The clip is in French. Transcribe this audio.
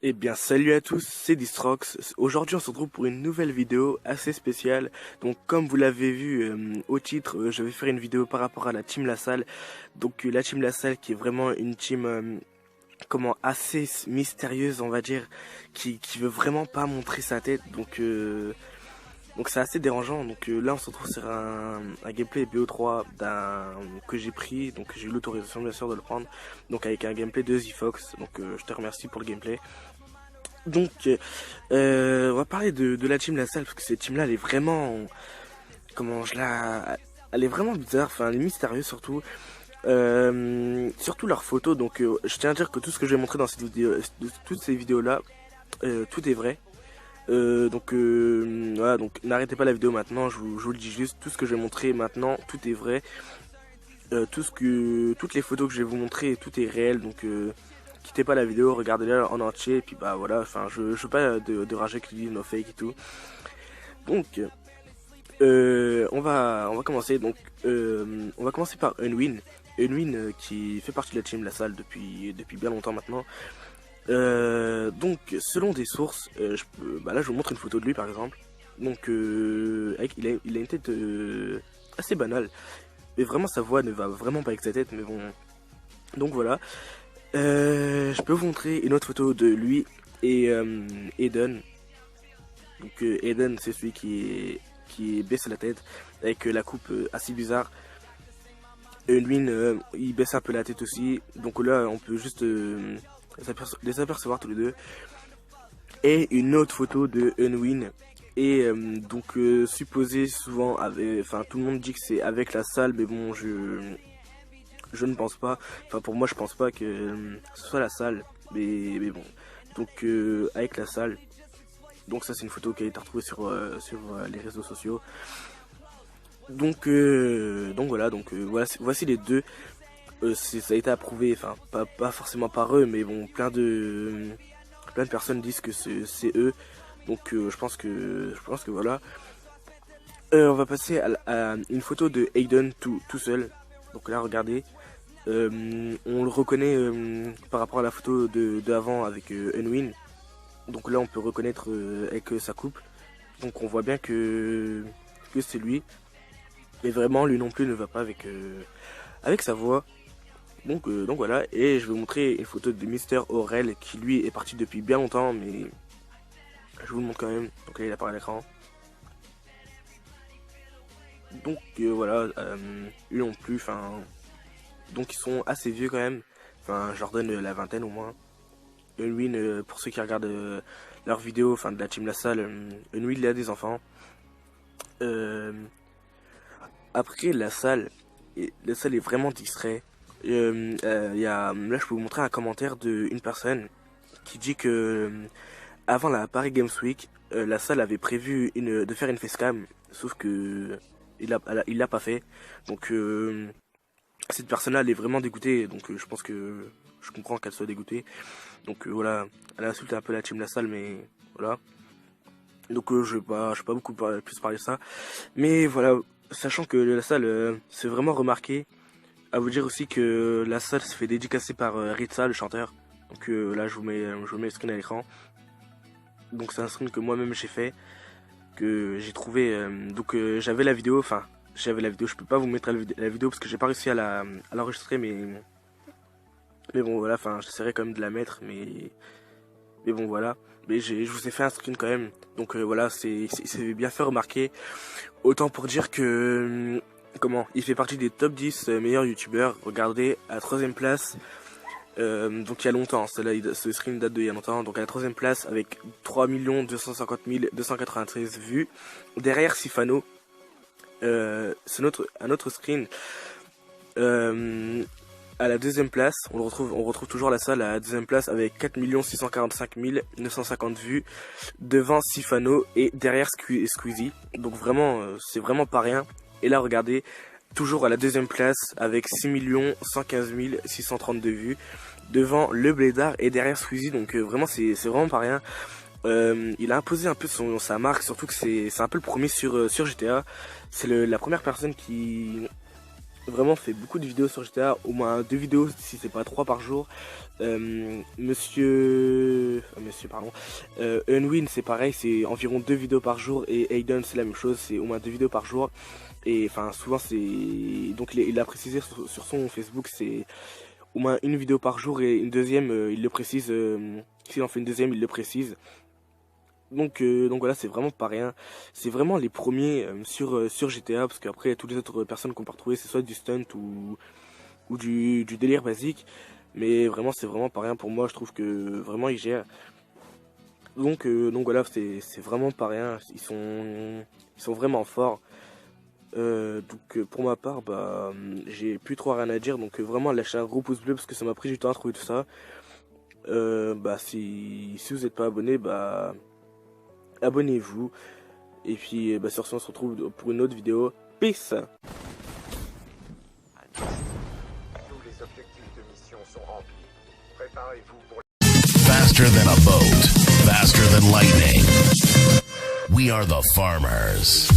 Eh bien salut à tous, c'est Distrox. Aujourd'hui on se retrouve pour une nouvelle vidéo assez spéciale. Donc comme vous l'avez vu au titre, je vais faire une vidéo par rapport à la Team Lassalle. Donc la Team Lassalle qui est vraiment une team assez mystérieuse, on va dire, qui veut vraiment pas montrer sa tête. Donc c'est assez dérangeant. Donc là on se retrouve sur un gameplay BO3 que j'ai pris. Donc j'ai eu l'autorisation bien sûr de le prendre. Donc avec un gameplay de Z-Fox. Donc je te remercie pour le gameplay. Donc on va parler de la team Lassalle parce que cette team là elle est vraiment elle est vraiment bizarre, enfin elle est mystérieuse surtout. Surtout leurs photos. Donc je tiens à dire que tout ce que je vais montrer dans cette vidéo, toutes ces vidéos là, tout est vrai. Voilà, donc n'arrêtez pas la vidéo maintenant, je vous le dis juste, tout ce que je vais montrer maintenant, tout est vrai. Toutes les photos que je vais vous montrer, tout est réel. Donc quittez pas la vidéo, regardez-la en entier, et puis bah voilà, enfin je veux pas de rager qui dit no fake et tout. Donc on va commencer. Donc on va commencer par Unwin. Unwin qui fait partie de la team Lassalle depuis bien longtemps maintenant. Donc selon des sources, là je vous montre une photo de lui par exemple. Donc il a une tête assez banale, mais vraiment sa voix ne va vraiment pas avec sa tête, mais bon. Donc voilà. Je peux vous montrer une autre photo de lui et Eden. Donc Eden c'est celui qui baisse la tête avec la coupe assez bizarre. Unwin il baisse un peu la tête aussi. Donc là on peut juste les apercevoir tous les deux. Et une autre photo de Unwin. Et supposé souvent enfin tout le monde dit que c'est avec la salle, mais bon je ne pense pas, enfin pour moi je pense pas que ce soit la salle, mais bon. Donc avec la salle. Donc ça c'est une photo qui a été retrouvée sur les réseaux sociaux. Donc voilà, voici les deux. Ça a été approuvé, enfin pas forcément par eux, mais bon plein de personnes disent que c'est eux. Donc je pense que voilà. On va passer à une photo de Aiden tout seul. Donc là regardez. On le reconnaît par rapport à la photo de avant avec Unwin. Donc là on peut reconnaître avec sa coupe. Donc on voit bien que c'est lui. Mais vraiment lui non plus ne va pas avec sa voix. Donc voilà. Et je vais vous montrer une photo de Mister Aurel qui lui est parti depuis bien longtemps. Mais je vous le montre quand même. Donc là il apparaît à l'écran. Donc voilà. Lui non plus. Enfin. Donc ils sont assez vieux quand même. Enfin je leur donne la vingtaine au moins. Unwin, pour ceux qui regardent leurs vidéos, enfin de la team Lassalle, Unwin il a des enfants. Après Lassalle est vraiment distrait. Là je peux vous montrer un commentaire d'une personne qui dit que avant la Paris Games Week, Lassalle avait prévu de faire une facecam, sauf que il l'a pas fait. Donc cette personne-là, elle est vraiment dégoûtée, donc je pense que je comprends qu'elle soit dégoûtée. Donc voilà, elle insulte un peu la team Lassalle, mais voilà. Donc je vais pas beaucoup plus parler de ça. Mais voilà, sachant que Lassalle c'est vraiment remarqué. À vous dire aussi que Lassalle se fait dédicacer par Ritza, le chanteur. Donc là, je vous mets le screen à l'écran. Donc c'est un screen que moi-même j'ai fait, que j'ai trouvé. J'avais la vidéo, je peux pas vous mettre la vidéo parce que j'ai pas réussi à l'enregistrer, mais bon voilà, j'essaierai quand même de la mettre, mais bon voilà. Mais je vous ai fait un screen quand même, donc voilà, c'est bien fait remarquer. Autant pour dire que il fait partie des top 10 meilleurs youtubeurs. Regardez, à la 3ème place, donc il y a longtemps, ce screen date d'il y a longtemps, donc à la 3ème place avec 3 250 293 vues, derrière Sifano. C'est un autre screen. À la 2ème place, on retrouve toujours Lassalle à la 2ème place avec 4 645 950 vues devant Sifano et derrière Squeezie. Donc vraiment, c'est vraiment pas rien. Et là, regardez, toujours à la 2ème place avec 6 115 632 vues devant Le Blédard et derrière Squeezie. Donc vraiment, c'est vraiment pas rien. Il a imposé un peu sa marque, surtout que c'est un peu le premier sur GTA. C'est la première personne qui vraiment fait beaucoup de vidéos sur GTA, au moins 2 vidéos si c'est pas 3 par jour. Monsieur pardon, Unwin c'est pareil, c'est environ 2 vidéos par jour, et Aiden c'est la même chose, c'est au moins 2 vidéos par jour. Et enfin souvent c'est donc il a précisé sur son Facebook, c'est au moins une vidéo par jour, et une deuxième il le précise, s'il en fait une deuxième il le précise. Donc voilà, c'est vraiment pas rien. C'est vraiment les premiers sur GTA, parce qu'après toutes les autres personnes qu'on peut retrouver, c'est soit du stunt ou du délire basique. Mais vraiment, c'est vraiment pas rien pour moi. Je trouve que vraiment ils gèrent. Donc voilà, c'est vraiment pas rien. Ils sont vraiment forts. Pour ma part, bah j'ai plus trop rien à dire. Donc vraiment, lâchez un gros pouce bleu parce que ça m'a pris du temps à trouver tout ça. Bah si vous n'êtes pas abonné, bah abonnez-vous. Et puis bah, sur ce, on se retrouve pour une autre vidéo. Peace. Tous les objectifs de mission sont remplis. Préparez-vous pour... Faster than a boat, faster than lightning. We are the farmers.